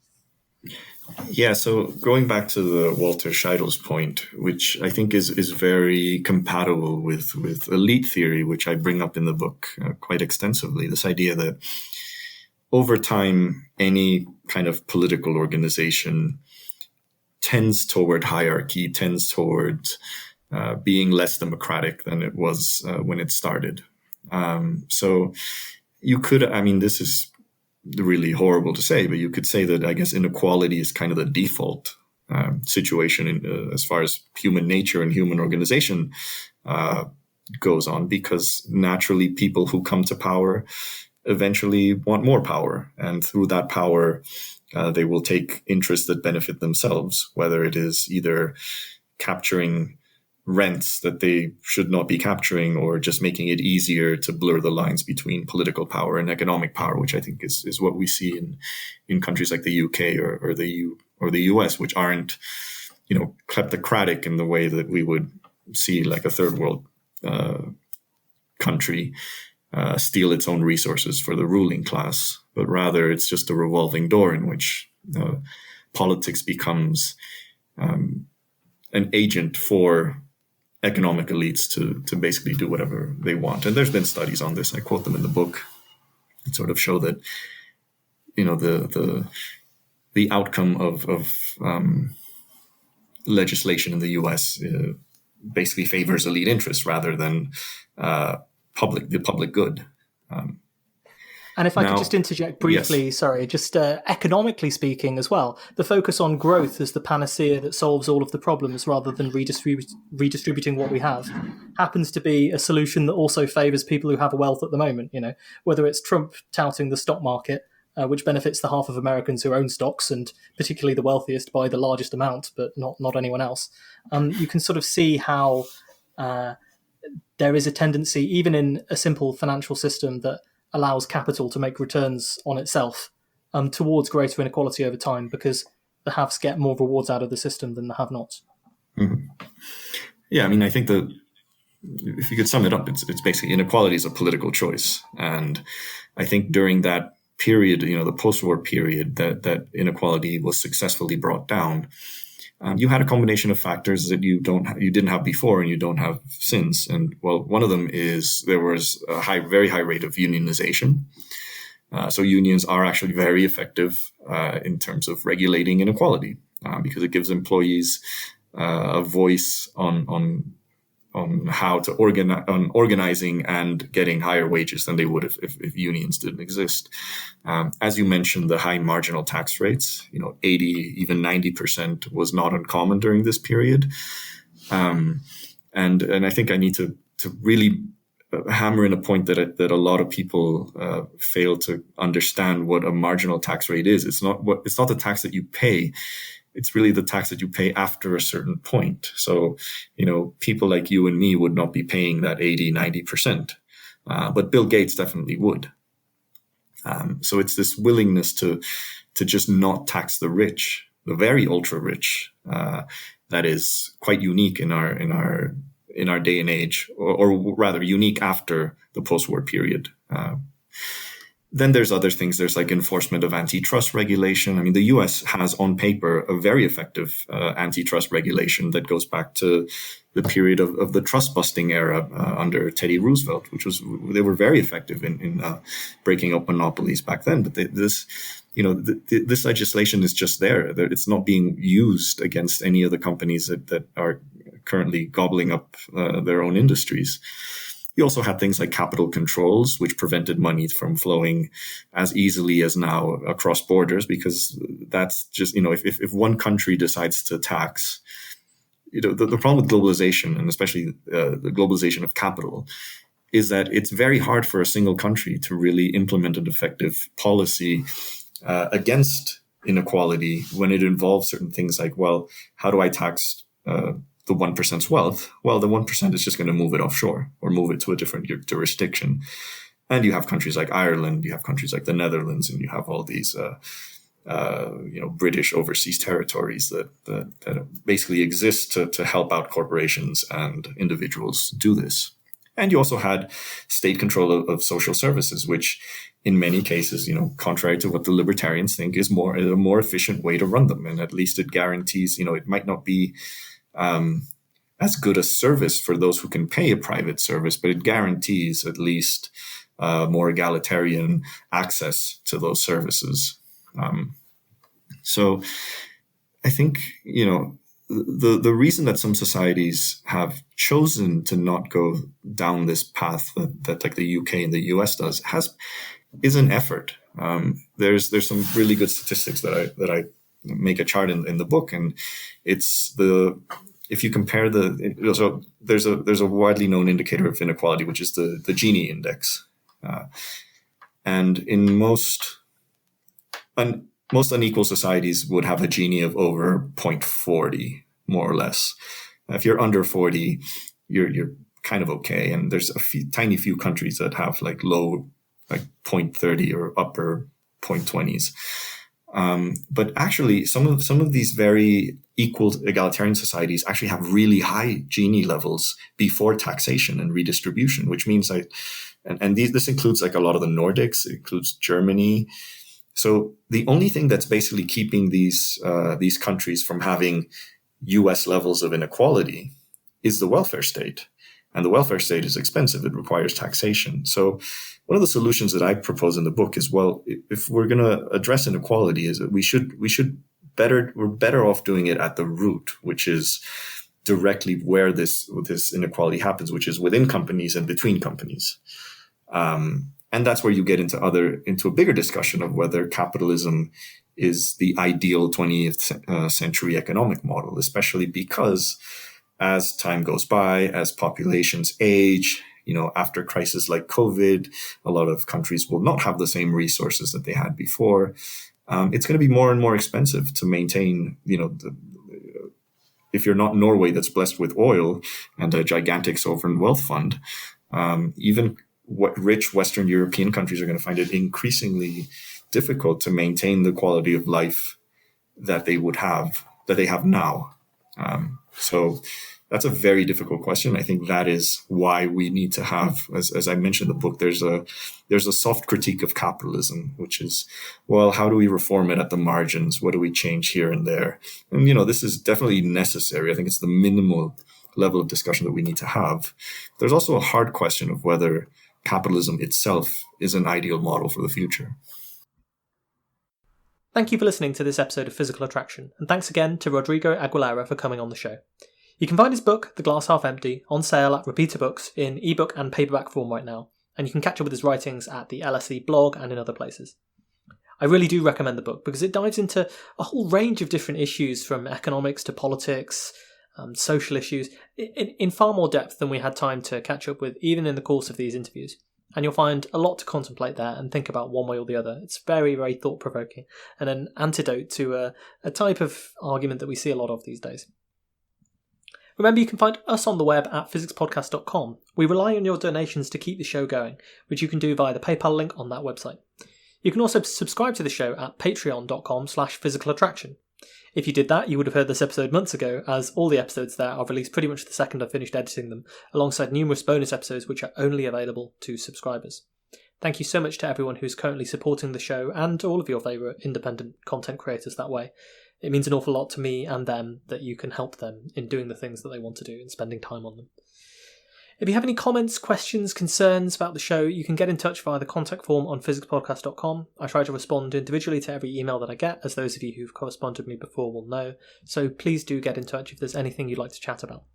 S2: Yeah, so going back to the Walter Scheidl's point, which I think is very compatible with elite theory, which I bring up in the book quite extensively, this idea that over time, any kind of political organization tends toward hierarchy, tends toward being less democratic than it was when it started. So you could, this is really horrible to say, but you could say that I guess inequality is kind of the default situation as far as human nature and human organization goes on, because naturally people who come to power eventually want more power. And through that power, they will take interests that benefit themselves, whether it is either capturing rents that they should not be capturing, or just making it easier to blur the lines between political power and economic power, which I think is what we see in countries like the UK or the US, which aren't, kleptocratic in the way that we would see like a third world country steal its own resources for the ruling class, but rather it's just a revolving door in which politics becomes an agent for economic elites to basically do whatever they want. And there's been studies on this. I quote them in the book that sort of show that, the outcome of legislation in the US basically favors elite interests rather than the public good.
S1: And if I could just interject briefly, yes. Sorry, just economically speaking as well, the focus on growth as the panacea that solves all of the problems rather than redistributing what we have happens to be a solution that also favors people who have wealth at the moment. Whether it's Trump touting the stock market, which benefits the half of Americans who own stocks, and particularly the wealthiest by the largest amount, but not anyone else. You can sort of see how there is a tendency, even in a simple financial system that allows capital to make returns on itself, towards greater inequality over time, because the haves get more rewards out of the system than the have-nots.
S2: Mm-hmm. Yeah, I think that if you could sum it up, it's basically inequality is a political choice. And I think during that period, the post-war period, that inequality was successfully brought down. You had a combination of factors that you didn't have before and you don't have since. And well, one of them is there was a very high rate of unionization. So unions are actually very effective in terms of regulating inequality because it gives employees a voice on how to organizing and getting higher wages than they would if unions didn't exist. As you mentioned, the high marginal tax rates, 80, even 90% was not uncommon during this period. And I think I need to really hammer in a point that a lot of people fail to understand what a marginal tax rate is. It's not the tax that you pay. It's really the tax that you pay after a certain point. So, people like you and me would not be paying that 80, 90%. but Bill Gates definitely would. So it's this willingness to just not tax the rich, the very ultra rich, that is quite unique in our day and age, or rather unique after the post-war period. Then there's other things. There's like enforcement of antitrust regulation. I mean, the US has on paper a very effective antitrust regulation that goes back to the period of the trust busting era under Teddy Roosevelt, they were very effective in breaking up monopolies back then. But this legislation is just there. It's not being used against any of the companies that are currently gobbling up their own industries. You also had things like capital controls, which prevented money from flowing as easily as now across borders, because that's just, if one country decides to tax, the problem with globalization, and especially the globalization of capital, is that it's very hard for a single country to really implement an effective policy against inequality when it involves certain things like, well, how do I tax the 1%'s wealth? Well, the 1% is just going to move it offshore or move it to a different jurisdiction. And you have countries like Ireland, you have countries like the Netherlands, and you have all these, British overseas territories that basically exist to help out corporations and individuals do this. And you also had state control of social services, which in many cases, contrary to what the libertarians think, is a more efficient way to run them. And at least it guarantees, it might not be as good a service for those who can pay a private service, but it guarantees at least more egalitarian access to those services. So I think, the reason that some societies have chosen to not go down this path that like the UK and the US is an effort. There's some really good statistics that I make a chart in the book, and it's if you compare there's a widely known indicator of inequality, which is the Gini index, and in most unequal societies would have a Gini of over 0.40, more or less. If you're under 40, you're kind of okay, and there's a tiny few countries that have like low, like 0.30 or upper 0.20s. But actually, some of these very equal egalitarian societies actually have really high Gini levels before taxation and redistribution, which means this includes like a lot of the Nordics, it includes Germany. So the only thing that's basically keeping these countries from having US levels of inequality is the welfare state. And the welfare state is expensive. It requires taxation. So one of the solutions that I propose in the book is, well, if we're going to address inequality, is that we're better off doing it at the root, which is directly where this inequality happens, which is within companies and between companies. And that's where you get into a bigger discussion of whether capitalism is the ideal 20th century economic model, especially because as time goes by, as populations age, after crises like COVID, a lot of countries will not have the same resources that they had before. It's going to be more and more expensive to maintain, if you're not Norway that's blessed with oil and a gigantic sovereign wealth fund, even what rich Western European countries are going to find it increasingly difficult to maintain the quality of life that they have now. So that's a very difficult question. I think that is why we need to have, as I mentioned in the book, there's a soft critique of capitalism, which is, well, how do we reform it at the margins? What do we change here and there? And, this is definitely necessary. I think it's the minimal level of discussion that we need to have. There's also a hard question of whether capitalism itself is an ideal model for the future.
S1: Thank you for listening to this episode of Physical Attraction, and thanks again to Rodrigo Aguilera for coming on the show. You can find his book, The Glass Half Empty, on sale at Repeater Books in ebook and paperback form right now, and you can catch up with his writings at the LSE blog and in other places. I really do recommend the book because it dives into a whole range of different issues, from economics to politics, social issues, in far more depth than we had time to catch up with even in the course of these interviews. And you'll find a lot to contemplate there and think about one way or the other. It's very, very thought-provoking and an antidote to a type of argument that we see a lot of these days. Remember, you can find us on the web at physicspodcast.com. We rely on your donations to keep the show going, which you can do via the PayPal link on that website. You can also subscribe to the show at patreon.com/physicalattraction. If you did that, you would have heard this episode months ago, as all the episodes there are released pretty much the second I've finished editing them, alongside numerous bonus episodes which are only available to subscribers. Thank you so much to everyone who's currently supporting the show and all of your favourite independent content creators that way. It means an awful lot to me and them that you can help them in doing the things that they want to do and spending time on them. If you have any comments, questions, concerns about the show, you can get in touch via the contact form on physicspodcast.com. I try to respond individually to every email that I get, as those of you who've corresponded with me before will know, so please do get in touch if there's anything you'd like to chat about.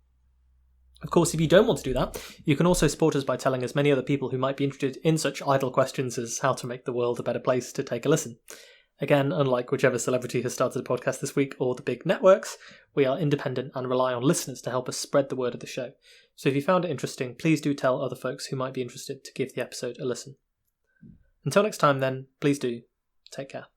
S1: Of course, if you don't want to do that, you can also support us by telling as many other people who might be interested in such idle questions as how to make the world a better place to take a listen. Again, unlike whichever celebrity has started a podcast this week or the big networks, we are independent and rely on listeners to help us spread the word of the show. So if you found it interesting, please do tell other folks who might be interested to give the episode a listen. Until next time then, please do, take care.